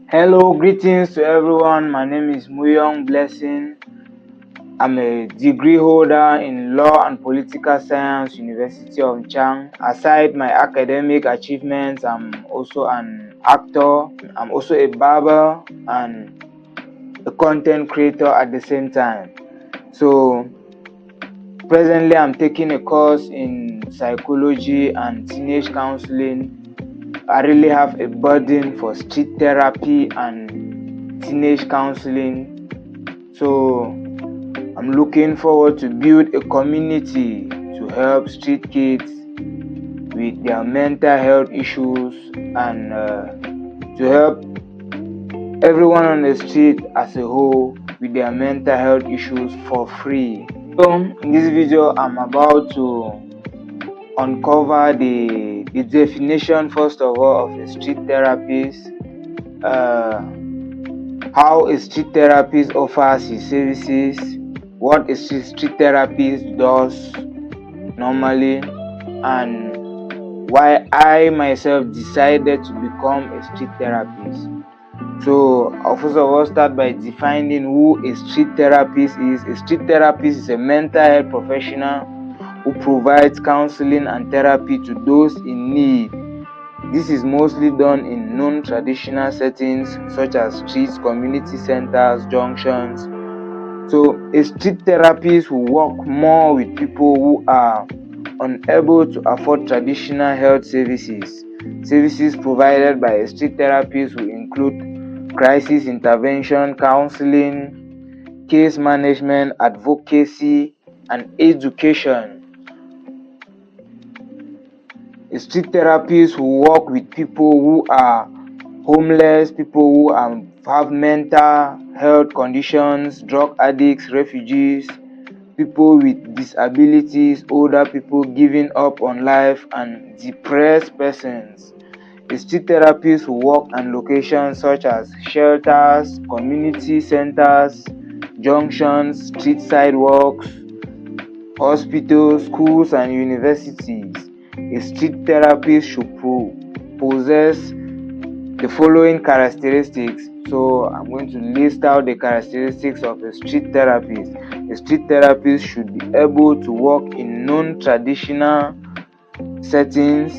Hello, greetings to everyone. My name is Muyong Blessing. I'm a degree holder in Law and Political Science, University of Chang. Aside my academic achievements, I'm also an actor. I'm also a barber and a content creator at the same time. So presently, I'm taking a course in psychology and teenage counseling. I really have a burden for street therapy and teenage counseling. So I'm looking forward to build a community to help street kids with their mental health issues and to help everyone on the street as a whole with their mental health issues for free. So in this video, I'm about to uncover the definition first of all of a street therapist, how a street therapist offers his services, what a street therapist does normally, and why I myself decided to become a street therapist. So I'll first of all start by defining who a street therapist is. A street therapist is a mental health professional who provides counseling and therapy to those in need. This is mostly done in non-traditional settings such as streets, community centers, junctions. So a street therapist will work more with people who are unable to afford traditional health services. Services provided by a street therapist will include crisis intervention, counseling, case management, advocacy, and education. A street therapist will work with people who are homeless, people who have mental health conditions, drug addicts, refugees, people with disabilities, older people giving up on life, and depressed persons. A street therapist will work on locations such as shelters, community centers, junctions, street sidewalks, hospitals, schools, and universities. A street therapist should possess the following characteristics. So I'm going to list out the characteristics of a street therapist. A street therapist should be able to work in non-traditional settings,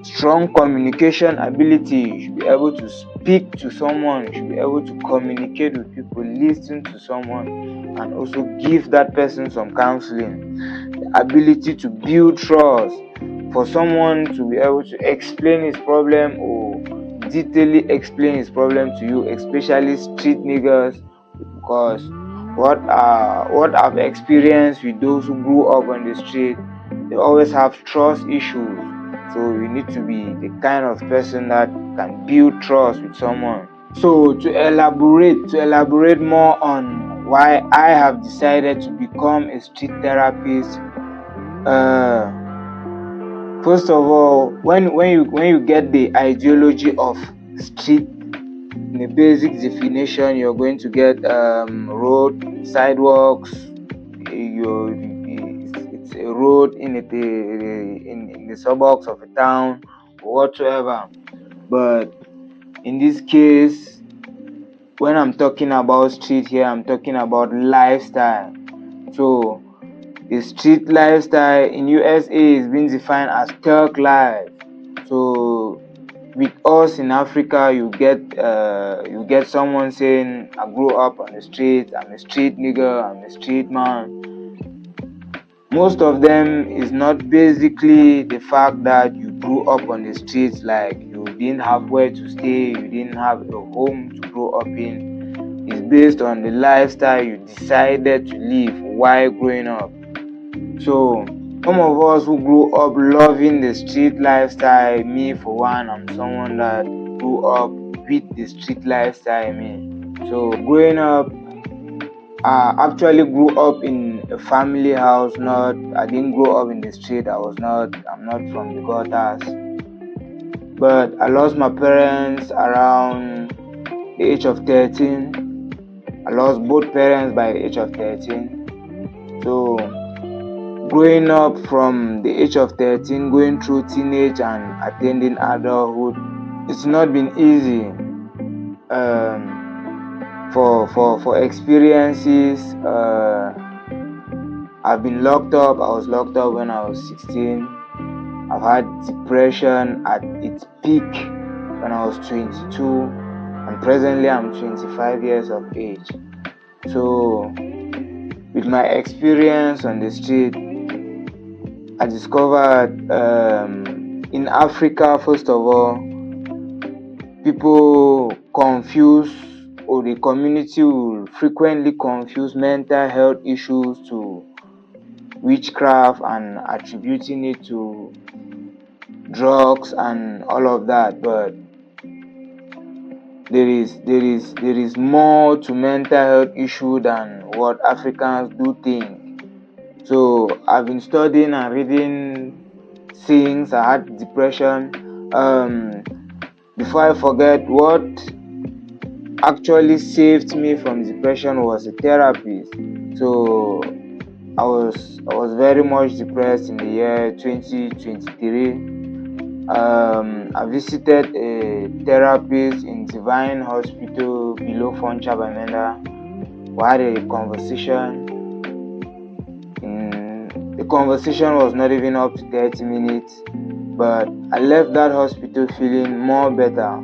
strong communication ability. You should be able to speak to someone, you should be able to communicate with people, listen to someone, and also give that person some counseling. The ability to build trust, for someone to be able to explain his problem or detailedly explain his problem to you, especially street niggas, because what I've experienced with those who grew up on the street, they always have trust issues. So you need to be the kind of person that can build trust with someone. So to elaborate more on why I have decided to become a street therapist, first of all, when you get the ideology of street, in the basic definition, you're going to get road, sidewalks. It's a road in the suburbs of a town or whatsoever. But in this case, when I'm talking about street here, I'm talking about lifestyle. So the street lifestyle in USA is being defined as thug life. So with us in Africa, you get someone saying, "I grew up on the street. I'm a street nigga. I'm a street man." Most of them is not basically the fact that you grew up on the streets, like you didn't have where to stay, you didn't have a home to grow up in. It's based on the lifestyle you decided to live while growing up. So some of us who grew up loving the street lifestyle, me for one, I'm someone that grew up with the street lifestyle, So growing up, I actually grew up in a family house. I didn't grow up in the street. I'm not from the gutters. But I lost my parents around the age of 13. I lost both parents by the age of 13. So growing up from the age of 13, going through teenage and attending adulthood, it's not been easy. for experiences. I've been locked up. I was locked up when I was 16. I've had depression at its peak when I was 22, and presently I'm 25 years of age. So with my experience on the street, I discovered in Africa, first of all, people confuse, or the community will frequently confuse mental health issues to witchcraft and attributing it to drugs and all of that. But there is more to mental health issue than what Africans do think. So I've been studying and reading things. I had depression. Before I forget, what actually saved me from depression was a therapist. So I was very much depressed in the year 2023. I visited a therapist in Divine Hospital below Foncha Bamenda. We had a conversation. The conversation was not even up to 30 minutes, but I left that hospital feeling more better,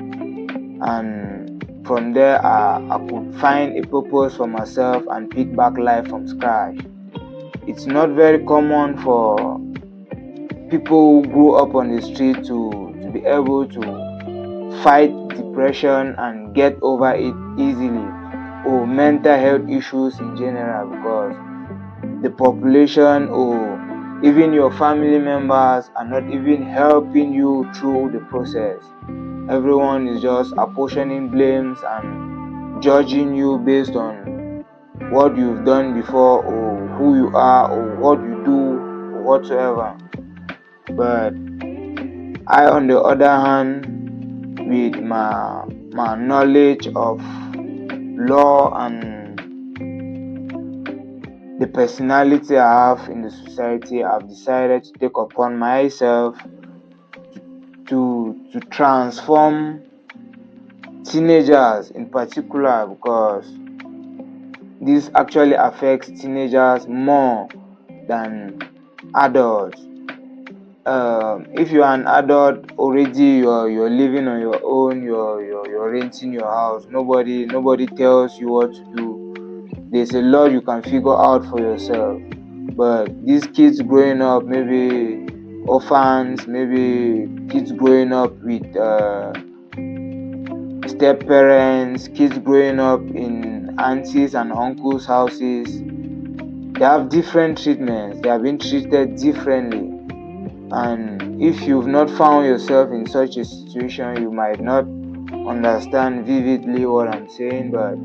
and from there I could find a purpose for myself and pick back life from scratch. It's not very common for people who grew up on the street to be able to fight depression and get over it easily, or mental health issues in general, because the population or even your family members are not even helping you through the process. Everyone is just apportioning blames and judging you based on what you've done before, or who you are, or what you do, or whatsoever. But I, on the other hand, with my knowledge of law and the personality I have in the society, I've decided to take upon myself to transform teenagers in particular, because this actually affects teenagers more than adults. If you're an adult already, you're living on your own, you're renting your house. Nobody tells you what to do. There's a lot you can figure out for yourself. But these kids growing up, maybe orphans, maybe kids growing up with step parents, kids growing up in aunties and uncles' houses, they have different treatments. They have been treated differently. And if you've not found yourself in such a situation, you might not understand vividly what I'm saying, but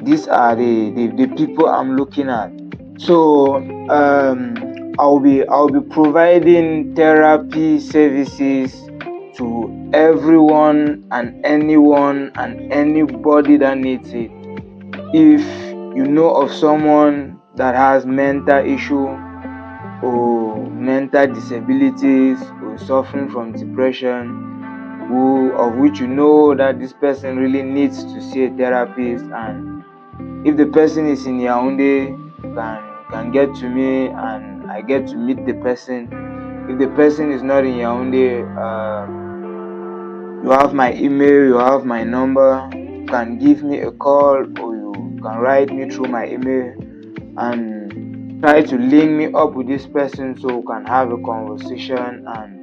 these are the people I'm looking at. So I'll be providing therapy services to everyone and anyone and anybody that needs it. If you know of someone that has mental issue or mental disabilities or suffering from depression, of which you know that this person really needs to see a therapist, and if the person is in Yaoundé, you can get to me and I get to meet the person. If the person is not in Yaoundé, you have my email, you have my number. You can give me a call, or you can write me through my email and try to link me up with this person so we can have a conversation and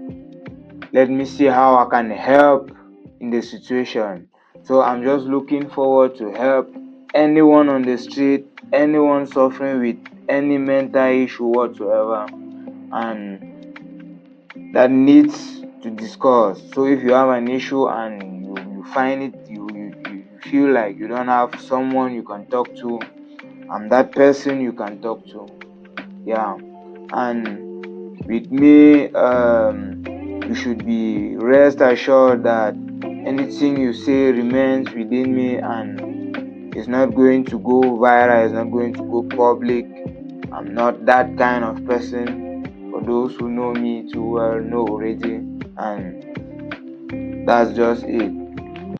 let me see how I can help in the situation. So I'm just looking forward to help anyone on the street, anyone suffering with any mental issue whatsoever, and that needs to discuss. So if you have an issue and you find it, you feel like you don't have someone you can talk to, I'm that person you can talk to. Yeah. And with me, you should be rest assured that anything you say remains within me and it's not going to go viral, it's not going to go public. I'm not that kind of person. For those who know me too well know already, and that's just it.